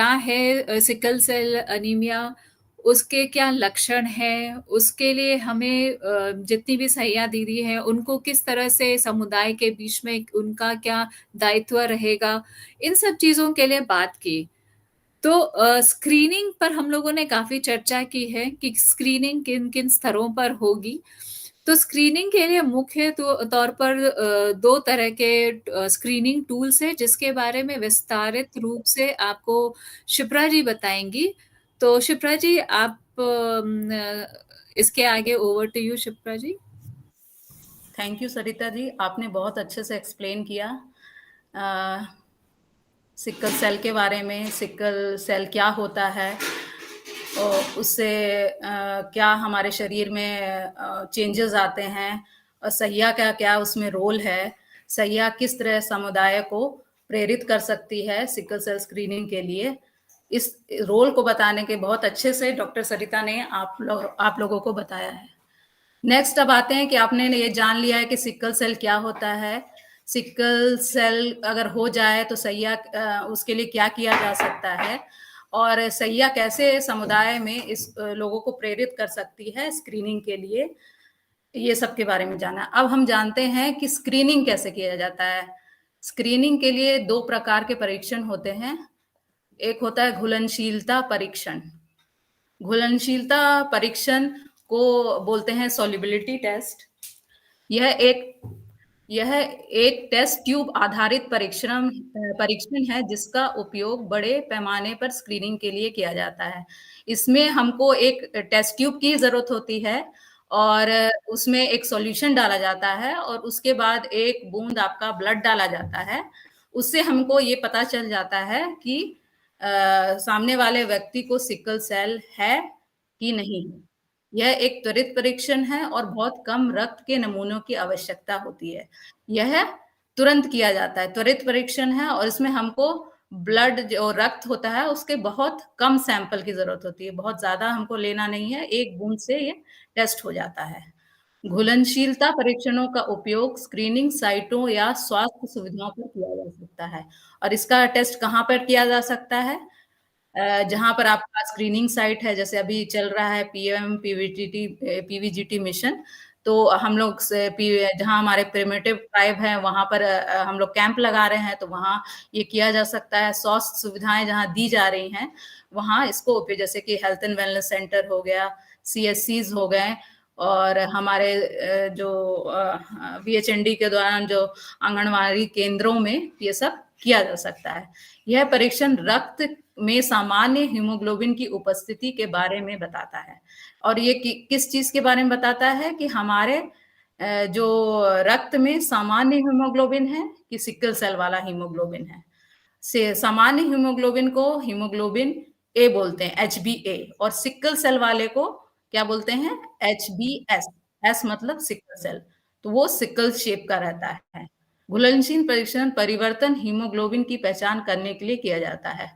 क्या है sickle cell anaemia, उसके क्या लक्षण हैं, उसके लिए हमें जितनी भी सहिया दीदी हैं, उनको किस तरह से समुदाय के बीच में उनका क्या दायित्व रहेगा, इन सब चीज़ों के लिए बात की। तो स्क्रीनिंग पर हम लोगों ने काफ़ी चर्चा की है कि स्क्रीनिंग किन-किन स्तरों पर होगी। तो स्क्रीनिंग के लिए मुख्य तौर पर 2 तरह के स्क्रीनिंग टूल्स हैं, जिसके बारे में विस्तारित रूप से आपको शिप्रा जी बताएँगी। तो शिप्रा जी आप इसके आगे over to you Shipra ji. Thank you Sarita ji, आपने बहुत अच्छे से एक्सप्लेन किया सिकल सेल के बारे में। सिकल सेल क्या होता है और उससे क्या हमारे शरीर में चेंजेस आते हैं, और सहिया का क्या उसमें रोल है, सहिया किस तरह समुदाय को प्रेरित कर सकती है सिकल सेल स्क्रीनिंग के लिए। इस रोल को बताने के बहुत अच्छे से डॉक्टर सरिता ने आप लोगों को बताया है। नेक्स्ट अब आते हैं कि आपने ये जान लिया है कि सिकल सेल क्या होता है। सिकल सेल अगर हो जाए तो सहिया उसके लिए क्या किया जा सकता है, और सहिया कैसे समुदाय में इस लोगों को प्रेरित कर सकती है स्क्रीनिंग के लिए, ये सब के बारे में जाना। अब हम जानते हैं कि स्क्रीनिंग कैसे किया जाता है। स्क्रीनिंग के लिए 2 प्रकार के परीक्षण होते हैं। एक होता है घुलनशीलता परीक्षण। घुलनशीलता परीक्षण को बोलते हैं सॉल्युबिलिटी टेस्ट। यह एक यह एक टेस्ट ट्यूब आधारित परीक्षण है जिसका उपयोग बड़े पैमाने पर स्क्रीनिंग के लिए किया जाता है। इसमें हमको एक टेस्ट ट्यूब की ज़रूरत होती है, और उसमें एक सॉल्यूशन डाला जाता है, और उसके बाद एक बूंद आपका ब्लड डाला जाता है। उससे हमको ये पता चल जाता है कि सामने वाले व्यक्ति को सिकल सेल है कि नहीं है। यह एक त्वरित परीक्षण है और बहुत कम रक्त के नमूनों की आवश्यकता होती है। यह तुरंत किया जाता है, त्वरित परीक्षण है, और इसमें हमको ब्लड जो रक्त होता है उसके बहुत कम सैंपल की ज़रूरत होती है, बहुत ज़्यादा हमको लेना नहीं है, 1 बूंद से ये टेस्ट हो जाता है। घुलनशीलता परीक्षणों का उपयोग स्क्रीनिंग साइटों या स्वास्थ्य सुविधाओं पर किया जा सकता है, और इसका टेस्ट कहाँ पर किया जा सकता है? जहाँ पर आपका स्क्रीनिंग साइट है, जैसे अभी चल रहा है पीएम पीवीजीटी मिशन, तो हम लोग जहाँ हमारे प्रिमिटिव ट्राइब है वहाँ पर हम लोग कैंप लगा रहे हैं, तो वहाँ ये किया जा सकता है। स्वास्थ्य सुविधाएं जहाँ दी जा रही हैं वहाँ इसको जैसे कि हेल्थ एंड वेलनेस सेंटर हो गया, सीएससीज हो गए, और हमारे जो वीएचएनडी के दौरान जो आंगनवाड़ी केंद्रों में ये सब किया जा सकता है। यह परीक्षण रक्त में सामान्य हीमोग्लोबिन की उपस्थिति के बारे में बताता है, और ये किस चीज के बारे में बताता है कि हमारे जो रक्त में सामान्य हीमोग्लोबिन है कि सिकल सेल वाला हीमोग्लोबिन है। से सामान्य हीमोग्लोबिन को हीमोग्लोबिन ए बोलते हैं, HbA, और सिकल सेल वाले को क्या बोलते हैं? HbS। एस मतलब सिकल सेल, तो वो सिकल शेप का रहता है। घुलनशील परीक्षण परिवर्तन हीमोग्लोबिन की पहचान करने के लिए किया जाता है।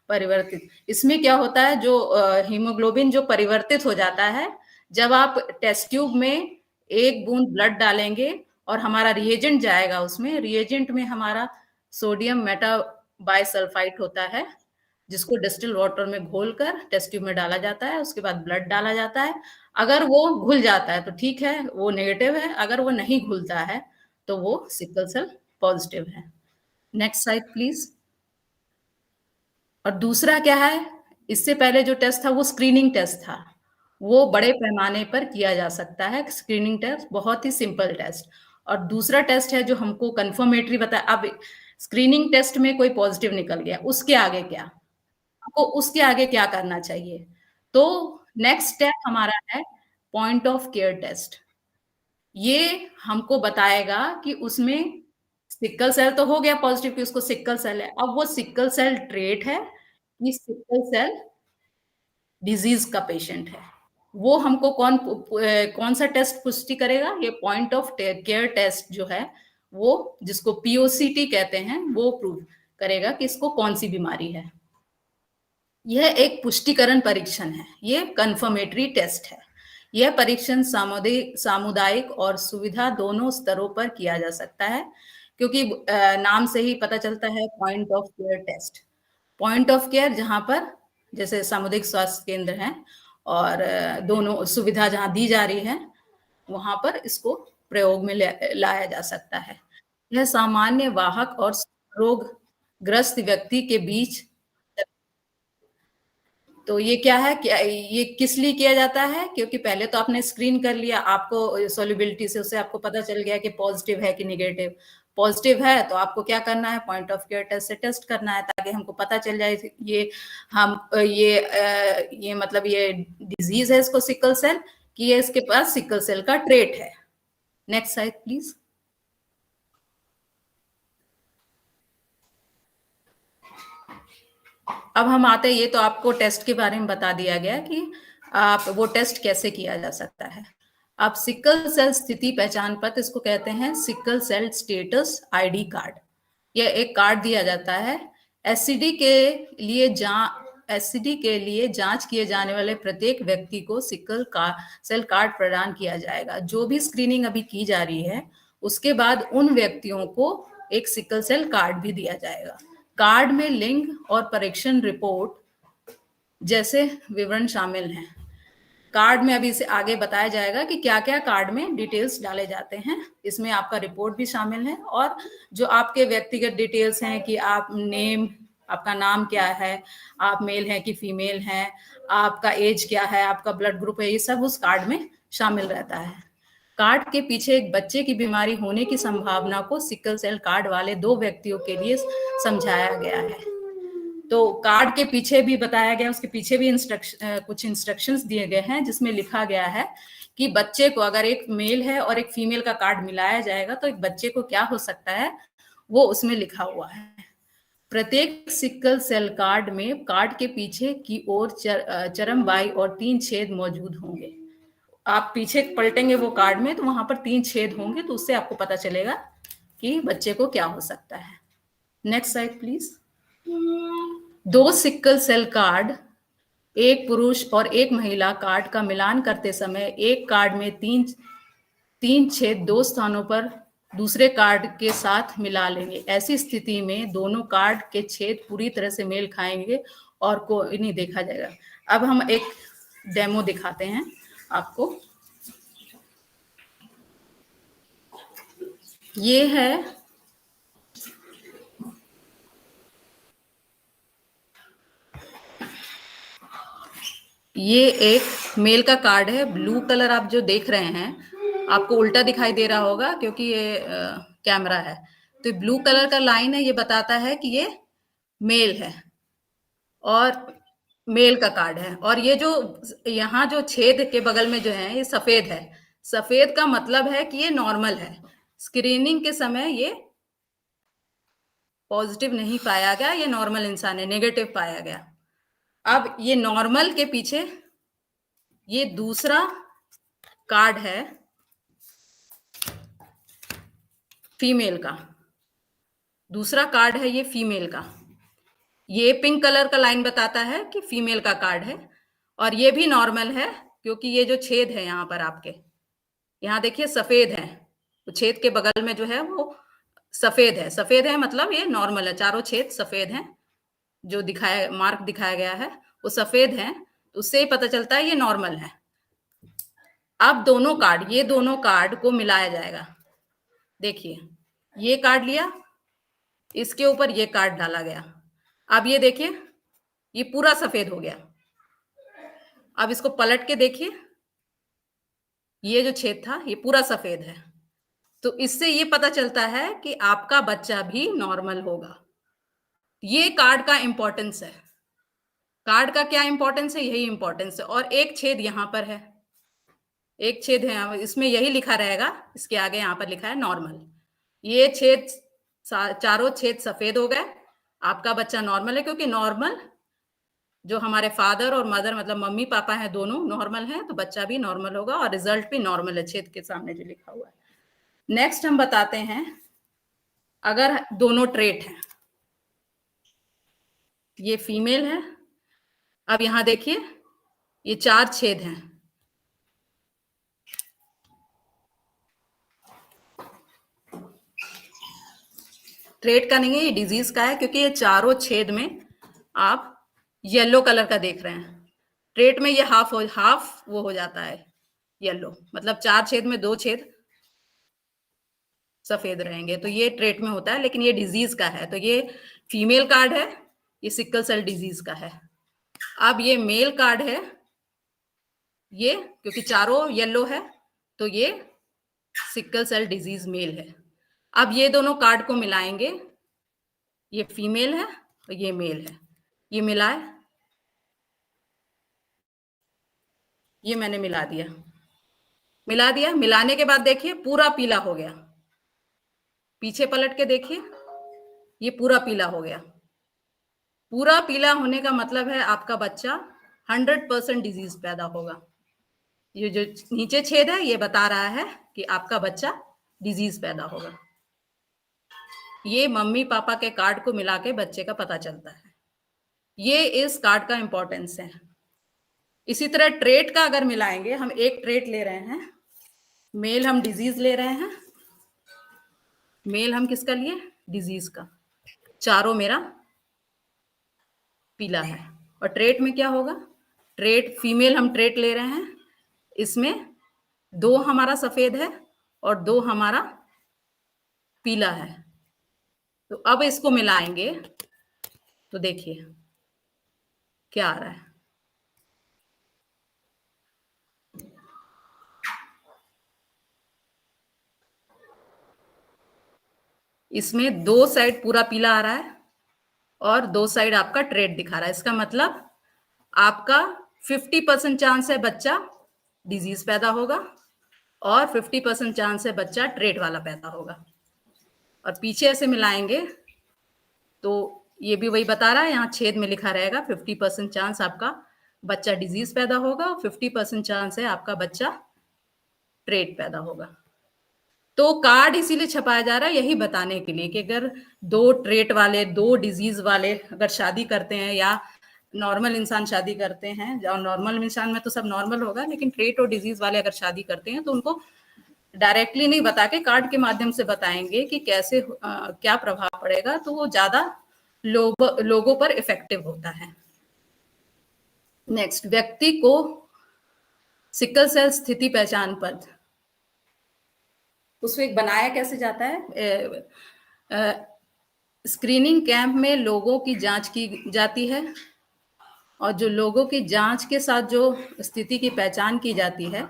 परिवर्तित, इसमें क्या होता है, जो हीमोग्लोबिन जो परिवर्तित हो जाता है, जब आप टेस्ट ट्यूब में 1 बूंद ब्लड डालेंगे और हमारा रिएजेंट जाएगा, उसमें रिएजेंट में हमारा सोडियम मेटा बाइसल्फाइट होता है, जिसको डिस्टिल वाटर में घोलकर टेस्ट ट्यूब में डाला जाता है, उसके बाद ब्लड डाला जाता है। अगर वो घुल जाता है तो ठीक है, वो नेगेटिव है, अगर वो नहीं घुलता है तो वो सिकल सेल पॉजिटिव है। Next slide please. और दूसरा क्या है, इससे पहले जो टेस्ट था वो स्क्रीनिंग टेस्ट था, वो बड़े पैमाने पर किया जा सकता है। स्क्रीनिंग टेस्ट बहुत ही सिंपल टेस्ट, और दूसरा टेस्ट है जो हमको कंफर्मेटरी बता। अब स्क्रीनिंग टेस्ट में कोई पॉजिटिव निकल गया, उसके आगे क्या, आपको उसके आगे क्या करना चाहिए? तो नेक्स्ट स्टेप हमारा है पॉइंट ऑफ केयर टेस्ट। ये हमको बताएगा कि उसमें सिकल सेल तो हो गया पॉजिटिव कि उसको सिकल सेल है, अब वो सिकल सेल ट्रेट है कि सिकल सेल डिजीज का पेशेंट है। वो हमको कौन सा टेस्ट पुष्टि करेगा? ये पॉइंट ऑफ केयर टेस्ट जो है, वो जिसको पीओसीटी कहते हैं, वो प्रूव करेगा कि इसको कौन सी बीमारी है। यह एक पुष्टिकरण परीक्षण है, ये कंफर्मेटरी टेस्ट है। यह परीक्षण सामुदायिक और सुविधा दोनों स्तरों पर किया जा सकता है, क्योंकि नाम से ही पता चलता है point of care test. Point of care जहाँ पर जैसे सामुदायिक स्वास्थ्य केंद्र हैं और दोनों सुविधा जहाँ दी जा रही है, वहाँ पर इसको प्रयोग में लाया जा सकता है। यह सामान्य वाहक और रोगग्रस्त व्यक्ति के बीच, तो ये क्या है, क्या ये किस लिए किया जाता है? क्योंकि पहले तो आपने स्क्रीन कर लिया, आपको सोल्युबिलिटी से उससे आपको पता चल गया कि पॉजिटिव है कि नेगेटिव। पॉजिटिव है तो आपको क्या करना है, पॉइंट ऑफ केयर टेस्ट से टेस्ट करना है, ताकि हमको पता चल जाए ये हम ये मतलब ये डिजीज है इसको सिकल सेल, कि ये इसके पास सिकल सेल का ट्रेट है। Next slide please. अब हम आते हैं, ये तो आपको टेस्ट के बारे में बता दिया गया कि आप वो टेस्ट कैसे किया जा सकता है। आप सिकल सेल स्थिति पहचान पत्र, इसको कहते हैं sickle cell status ID card. यह एक कार्ड दिया जाता है। एससीडी के लिए जांच किए जाने वाले प्रत्येक व्यक्ति को सिकल सेल कार्ड प्रदान किया जाएगा। जो भी स्क्रीनिंग अभी की जा रही है, उसके बाद उन व्यक्तियों को एक सिकल सेल कार्ड भी दिया जाएगा। कार्ड में लिंग और परीक्षण रिपोर्ट जैसे विवरण शामिल हैं। कार्ड में अभी से आगे बताया जाएगा कि क्या क्या कार्ड में डिटेल्स डाले जाते हैं। इसमें आपका रिपोर्ट भी शामिल है और जो आपके व्यक्तिगत डिटेल्स हैं कि आप नेम, आपका नाम क्या है, आप मेल हैं कि फीमेल हैं, आपका एज क्या है, आपका ब्लड ग्रुप है, ये सब उस कार्ड में शामिल रहता है। कार्ड के पीछे एक बच्चे की बीमारी होने की संभावना को सिकल सेल कार्ड वाले 2 व्यक्तियों के लिए समझाया गया है। तो कार्ड के पीछे भी बताया गया, उसके पीछे भी कुछ इंस्ट्रक्शंस दिए गए हैं, जिसमें लिखा गया है कि बच्चे को अगर एक मेल है और एक फीमेल का कार्ड मिलाया जाएगा तो एक बच्चे को क्या हो सकता है, वो उसमें लिखा हुआ है। प्रत्येक सिकल सेल कार्ड में कार्ड के पीछे की ओर चरम बाई और 3 छेद मौजूद होंगे। आप पीछे पलटेंगे वो कार्ड में तो वहां पर 3 छेद होंगे, तो उससे आपको पता चलेगा कि बच्चे को क्या हो सकता है। Next slide please. 2 sickle cell card, एक पुरुष और एक महिला कार्ड का मिलान करते समय एक कार्ड में तीन छेद 2 स्थानों पर दूसरे कार्ड के साथ मिला लेंगे। ऐसी स्थिति में दोनों कार्ड के छेद पूरी तरह से मेल खाएंगे और कोई नहीं देखा जाएगा। अब हम एक डेमो दिखाते हैं आपको। ये है, ये एक मेल का कार्ड है। ब्लू कलर आप जो देख रहे हैं, आपको उल्टा दिखाई दे रहा होगा क्योंकि ये कैमरा है। तो ब्लू कलर का लाइन है, ये बताता है कि ये मेल है और मेल का कार्ड है। और ये जो यहाँ जो छेद के बगल में जो है, ये सफेद है। सफेद का मतलब है कि ये नॉर्मल है। स्क्रीनिंग के समय ये पॉजिटिव नहीं पाया गया, ये नॉर्मल इंसान है, नेगेटिव पाया गया। अब ये नॉर्मल के पीछे ये दूसरा कार्ड है फीमेल का, दूसरा कार्ड है ये फीमेल का। ये पिंक कलर का लाइन बताता है कि फीमेल का कार्ड है और ये भी नॉर्मल है, क्योंकि ये जो छेद है यहाँ पर आपके, यहाँ देखिए सफेद है, तो छेद के बगल में जो है वो सफेद है। सफेद है मतलब ये नॉर्मल है, चारों छेद सफेद हैं, जो दिखाया मार्क दिखाया गया है वो सफेद है, तो उससे ही पता चलता है ये नॉर्मल है। अब दोनों कार्ड, ये दोनों कार्ड को मिलाया जाएगा। देखिए ये कार्ड लिया, इसके ऊपर ये कार्ड डाला गया। अब ये देखिए ये पूरा सफेद हो गया। अब इसको पलट के देखिए, ये जो छेद था ये पूरा सफेद है। तो इससे ये पता चलता है कि आपका बच्चा भी नॉर्मल होगा। ये कार्ड का इंपॉर्टेंस है। कार्ड का क्या इंपॉर्टेंस है, यही इंपॉर्टेंस है। और एक छेद यहां पर है, एक छेद है, इसमें यही लिखा रहेगा, इसके आगे यहां पर लिखा है नॉर्मल। ये छेद, चारों छेद सफेद हो गए, आपका बच्चा नॉर्मल है, क्योंकि नॉर्मल जो हमारे फादर और मदर मतलब मम्मी पापा हैं दोनों नॉर्मल हैं, तो बच्चा भी नॉर्मल होगा और रिजल्ट भी नॉर्मल है, छेद के सामने जो लिखा हुआ है। नेक्स्ट हम बताते हैं, अगर दोनों ट्रेट हैं, ये फीमेल है, अब यहां देखिए ये 4 छेद हैं, ट्रेट का नहीं है, ये डिजीज का है, क्योंकि ये चारों छेद में आप येलो कलर का देख रहे हैं। ट्रेट में ये हाफ वो हो जाता है येलो, मतलब 4 छेद में 2 छेद सफेद रहेंगे, तो ये ट्रेट में होता है। लेकिन ये डिजीज का है, तो ये फीमेल कार्ड है, ये सिकल सेल डिजीज का है। अब ये मेल कार्ड है, ये क्योंकि चारों येलो है तो ये सिकल सेल डिजीज मेल है। अब ये दोनों कार्ड को मिलाएंगे, ये फीमेल है और ये मेल है, ये मिलाए, ये मैंने मिला दिया। मिलाने के बाद देखिए पूरा पीला हो गया, पीछे पलट के देखिए ये पूरा पीला हो गया। पूरा पीला होने का मतलब है आपका बच्चा 100% डिजीज पैदा होगा। ये जो नीचे छेद है ये बता रहा है कि आपका बच्चा डिजीज पैदा होगा। ये मम्मी पापा के कार्ड को मिला के बच्चे का पता चलता है। ये इस कार्ड का इंपॉर्टेंस है। इसी तरह ट्रेट का अगर मिलाएंगे, हम एक ट्रेट ले रहे हैं, मेल हम डिजीज ले रहे हैं, मेल हम किसका लिए? डिजीज का। चारों मेरा पीला है। और ट्रेट में क्या होगा? ट्रेट फीमेल हम ट्रेट ले रहे हैं, इसमें 2 हमारा सफेद है और 2 हमारा पीला है। तो अब इसको मिलाएंगे तो देखिए क्या आ रहा है। इसमें 2 साइड पूरा पीला आ रहा है और 2 साइड आपका ट्रेट दिखा रहा है। इसका मतलब आपका 50% चांस है बच्चा डिजीज पैदा होगा और 50% चांस है बच्चा ट्रेट वाला पैदा होगा। और पीछे ऐसे मिलाएंगे तो ये भी वही बता रहा है, यहाँ छेद में लिखा रहेगा 50% चांस आपका बच्चा डिजीज पैदा होगा और 50% चांस है आपका बच्चा ट्रेट पैदा होगा। तो कार्ड इसीलिए छपाया जा रहा है यही बताने के लिए कि अगर 2 ट्रेट वाले 2 डिजीज वाले अगर शादी करते हैं या नॉर्मल इंसान शादी करते हैं, और नॉर्मल इंसान में तो सब नॉर्मल होगा, लेकिन ट्रेट और डिजीज वाले अगर शादी करते हैं तो उनको डायरेक्टली नहीं बता के कार्ड के माध्यम से बताएंगे कि कैसे क्या प्रभाव पड़ेगा, तो वो ज्यादा लोगों पर इफेक्टिव होता है। नेक्स्ट, व्यक्ति को सिकल सेल स्थिति पहचान पत्र, उसमें बनाया कैसे जाता है? स्क्रीनिंग कैंप में लोगों की जांच की जाती है और जो लोगों की जांच के साथ जो स्थिति की पहचान की जाती है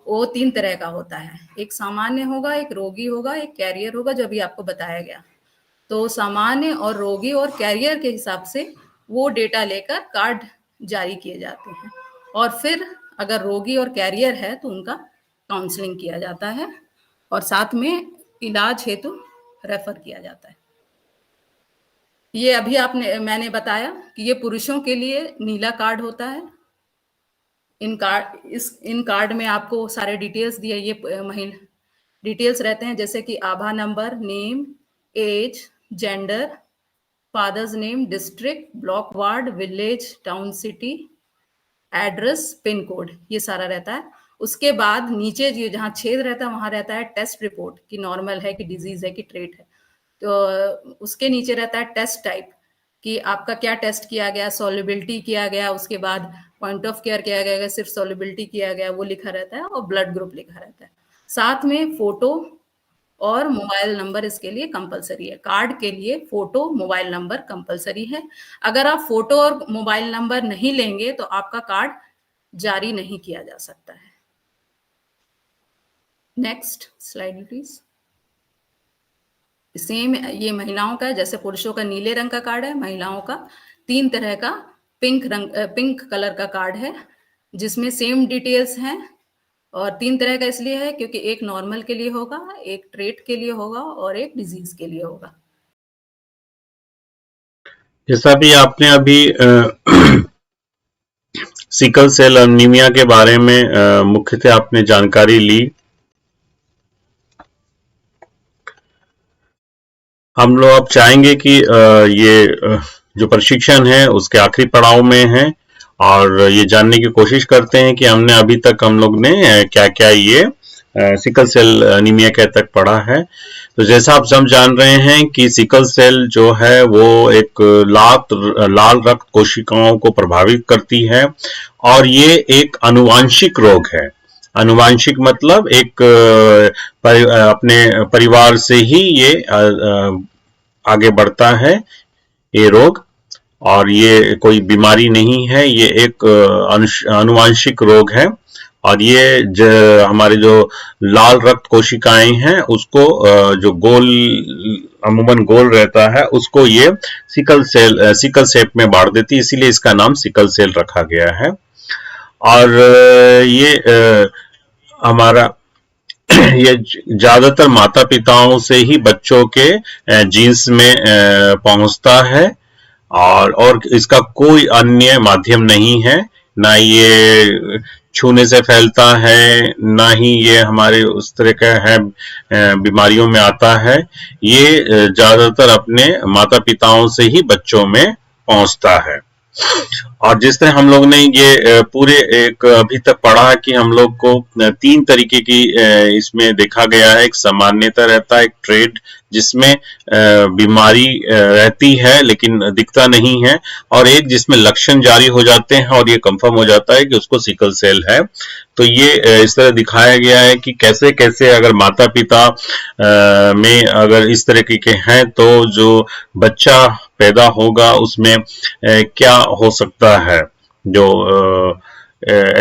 वो 3 तरह का होता है। एक सामान्य होगा, एक रोगी होगा, एक कैरियर होगा, जो अभी आपको बताया गया। तो सामान्य और रोगी और कैरियर के हिसाब से वो डेटा लेकर कार्ड जारी किए जाते हैं और फिर अगर रोगी और कैरियर है तो उनका काउंसलिंग किया जाता है और साथ में इलाज हेतु रेफर किया जाता है। ये अभी मैंने बताया कि ये पुरुषों के लिए नीला कार्ड होता है। इन कार्ड में आपको सारे डिटेल्स दिए, ये महिला डिटेल्स रहते हैं जैसे कि आभा number, name, age, gender, father's name, district, block, ward, village, town, city, address, pin code, ये सारा रहता है। उसके बाद नीचे जहाँ छेद रहता है वहां रहता है टेस्ट रिपोर्ट कि नॉर्मल है कि डिजीज है कि ट्रेट है। तो उसके नीचे रहता है टेस्ट टाइप कि आपका क्या टेस्ट किया गया, सॉल्युबिलिटी किया गया, उसके बाद पॉइंट ऑफ केयर किया गया, सिर्फ सॉल्युबिलिटी किया गया वो लिखा रहता है और ब्लड ग्रुप लिखा रहता है। साथ में फोटो और मोबाइल नंबर इसके लिए कंपलसरी है। कार्ड के लिए फोटो, मोबाइल नंबर कंपलसरी है। अगर आप फोटो और मोबाइल नंबर नहीं लेंगे तो आपका कार्ड जारी नहीं किया जा सकता है। Next slide please. सेम ये महिलाओं का, जैसे पुरुषों का नीले रंग का कार्ड है, महिलाओं का 3 तरह का पिंक कलर का कार्ड है जिसमें सेम डिटेल्स हैं और 3 तरह का इसलिए है क्योंकि एक नॉर्मल के लिए होगा, एक ट्रेट के लिए होगा और एक डिजीज के लिए होगा। जैसा भी आपने अभी सिकल सेल एनीमिया के बारे में मुख्यतः आपने जानकारी ली। हम लोग अब चाहेंगे कि ये जो प्रशिक्षण है उसके आखिरी पड़ाव में है और ये जानने की कोशिश करते हैं कि हमने अभी तक हम लोग ने क्या क्या ये सिकल सेल अनीमिया के तक पढ़ा है। तो जैसा आप सब जान रहे हैं कि सिकल सेल जो है वो एक लाल रक्त कोशिकाओं को प्रभावित करती है और ये एक आनुवांशिक रोग है। आनुवांशिक मतलब एक अपने परिवार से ही ये आगे बढ़ता है ये रोग, और ये कोई बीमारी नहीं है, ये एक आनुवांशिक रोग है। और ये हमारे जो लाल रक्त कोशिकाएं हैं उसको जो अमूमन गोल रहता है उसको ये सिकल सेप में बांट देती है, इसीलिए इसका नाम सिकल सेल रखा गया है। और ये हमारा ये ज्यादातर माता पिताओं से ही बच्चों के जीन्स में पहुंचता है और इसका कोई अन्य माध्यम नहीं है, ना ये छूने से फैलता है, ना ही ये हमारे उस तरह का है बीमारियों में आता है। ये ज्यादातर अपने माता पिताओं से ही बच्चों में पहुंचता है। और जिस तरह हम लोग ने ये पूरे एक अभी तक पढ़ा कि हम लोग को 3 तरीके की इसमें देखा गया है। एक सामान्यता रहता है, एक ट्रेड जिसमें बीमारी रहती है लेकिन दिखता नहीं है, और एक जिसमें लक्षण जारी हो जाते हैं और ये कंफर्म हो जाता है कि उसको सिकल सेल है। तो ये इस तरह दिखाया गया है कि कैसे कैसे अगर माता पिता में अगर इस तरह के हैं तो जो बच्चा पैदा होगा उसमें क्या हो सकता है जो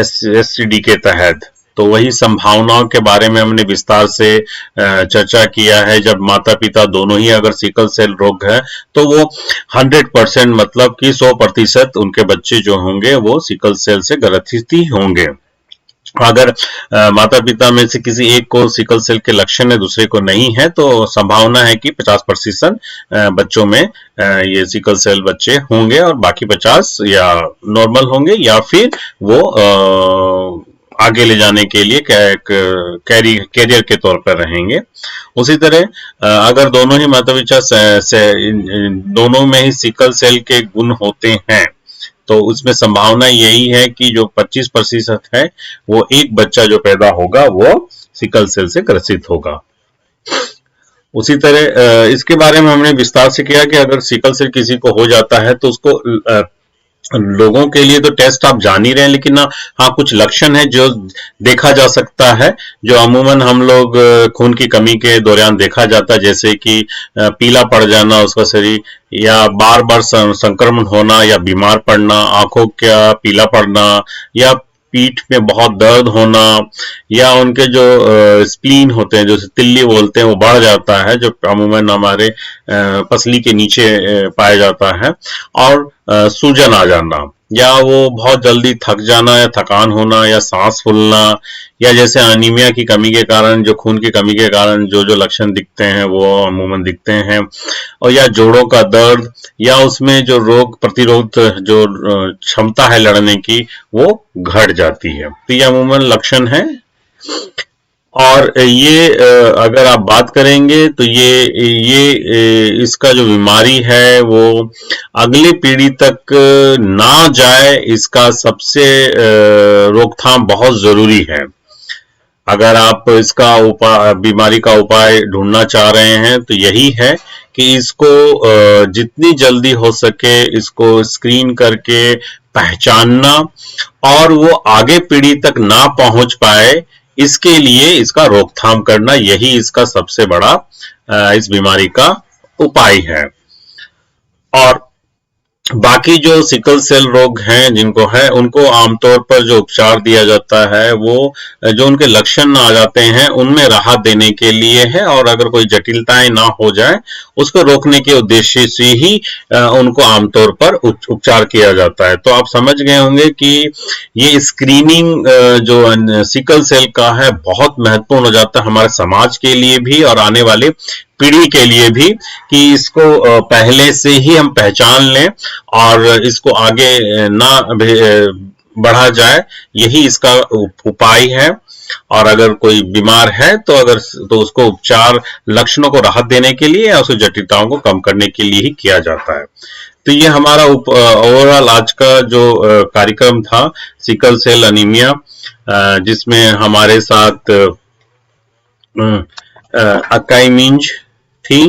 SCD के तहत। तो वही संभावनाओं के बारे में हमने विस्तार से चर्चा किया है। जब माता पिता दोनों ही अगर सिकल सेल रोग है तो वो 100% मतलब कि 100% उनके बच्चे जो होंगे वो सिकल सेल से ग्रसित ही होंगे। अगर माता पिता में से किसी एक को सिकल सेल के लक्षण है, दूसरे को नहीं है, तो संभावना है कि 50% बच्चों में ये सिकल सेल बच्चे होंगे और बाकी 50 या नॉर्मल होंगे या फिर वो आगे ले जाने के लिए कैरियर के तौर पर रहेंगे। उसी तरह अगर दोनों ही माता पिता दोनों में ही सिकल सेल के गुण होते हैं तो उसमें संभावना यही है कि जो 25% है वो एक बच्चा जो पैदा होगा वो सिकल सेल से ग्रसित होगा। उसी तरह इसके बारे में हमने विस्तार से किया कि अगर सिकल सेल किसी को हो जाता है तो उसको लोगों के लिए तो टेस्ट आप जान ही रहे हैं, लेकिन हाँ कुछ लक्षण है जो देखा जा सकता है, जो अमूमन हम लोग खून की कमी के दौरान देखा जाता है, जैसे कि पीला पड़ जाना उसका शरीर, या बार बार संक्रमण होना या बीमार पड़ना, आंखों का पीला पड़ना, या पीठ में बहुत दर्द होना, या उनके जो स्प्लीन होते हैं जो तिल्ली बोलते हैं वो बढ़ जाता है, जो अमूमन हमारे पसली के नीचे पाया जाता है, और सूजन आ जाना, या वो बहुत जल्दी थक जाना या थकान होना या सांस फूलना, या जैसे अनीमिया की कमी के कारण जो खून की कमी के कारण जो जो लक्षण दिखते हैं वो अमूमन दिखते हैं, और या जोड़ों का दर्द, या उसमें जो रोग प्रतिरोध जो क्षमता है लड़ने की वो घट जाती है। तो ये अमूमन लक्षण है। और ये अगर आप बात करेंगे तो ये इसका जो बीमारी है वो अगली पीढ़ी तक ना जाए, इसका सबसे रोकथाम बहुत जरूरी है। अगर आप इसका बीमारी का उपाय ढूंढना चाह रहे हैं तो यही है कि इसको जितनी जल्दी हो सके इसको स्क्रीन करके पहचानना और वो आगे पीढ़ी तक ना पहुंच पाए, इसके लिए इसका रोकथाम करना, यही इसका सबसे बड़ा इस बीमारी का उपाय है। और बाकी जो सिकल सेल रोग हैं जिनको है उनको आमतौर पर जो उपचार दिया जाता है वो जो उनके लक्षण आ जाते हैं उनमें राहत देने के लिए है, और अगर कोई जटिलताएं ना हो जाए उसको रोकने के उद्देश्य से ही उनको आमतौर पर उपचार किया जाता है। तो आप समझ गए होंगे कि ये स्क्रीनिंग जो सिकल सेल का है बहुत महत्वपूर्ण हो जाता है हमारे समाज के लिए भी और आने वाले पीढ़ी के लिए भी, कि इसको पहले से ही हम पहचान लें और इसको आगे ना बढ़ा जाए, यही इसका उपाय है। और अगर कोई बीमार है तो उसको उपचार लक्षणों को राहत देने के लिए या उसकी जटिलताओं को कम करने के लिए ही किया जाता है। तो ये हमारा ओवरऑल आज का जो कार्यक्रम था सिकल सेल अनीमिया, जिसमें हमारे साथ अक्काई मिंज थी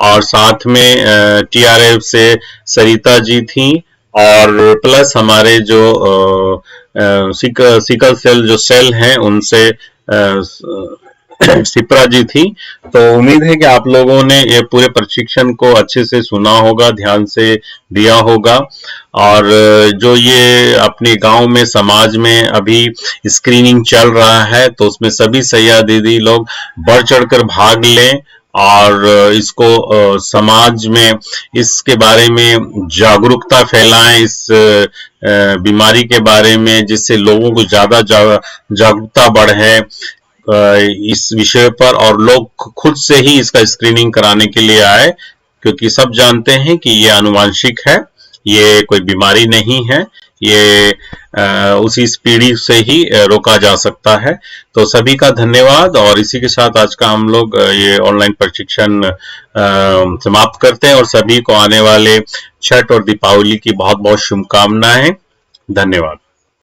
और साथ में टीआरएफ से सरिता जी थी और प्लस हमारे जो सिकल सेल जो सेल हैं उनसे सिप्रा जी थी। तो उम्मीद है कि आप लोगों ने ये पूरे प्रशिक्षण को अच्छे से सुना होगा, ध्यान से दिया होगा और जो ये अपने गांव में समाज में अभी स्क्रीनिंग चल रहा है तो उसमें सभी सैया दीदी लोग बढ़ चढ़कर भाग लें और इसको समाज में इसके बारे में जागरूकता फैलाएं, इस बीमारी के बारे में, जिससे लोगों को ज्यादा जागरूकता बढ़े इस विषय पर और लोग खुद से ही इसका स्क्रीनिंग कराने के लिए आए, क्योंकि सब जानते हैं कि ये आनुवांशिक है, ये कोई बीमारी नहीं है, ये उसी पीढ़ी से ही रोका जा सकता है। तो सभी का धन्यवाद और इसी के साथ आज का हम लोग ये ऑनलाइन प्रशिक्षण समाप्त करते हैं और सभी को आने वाले छठ और दीपावली की बहुत बहुत शुभकामनाएं। धन्यवाद।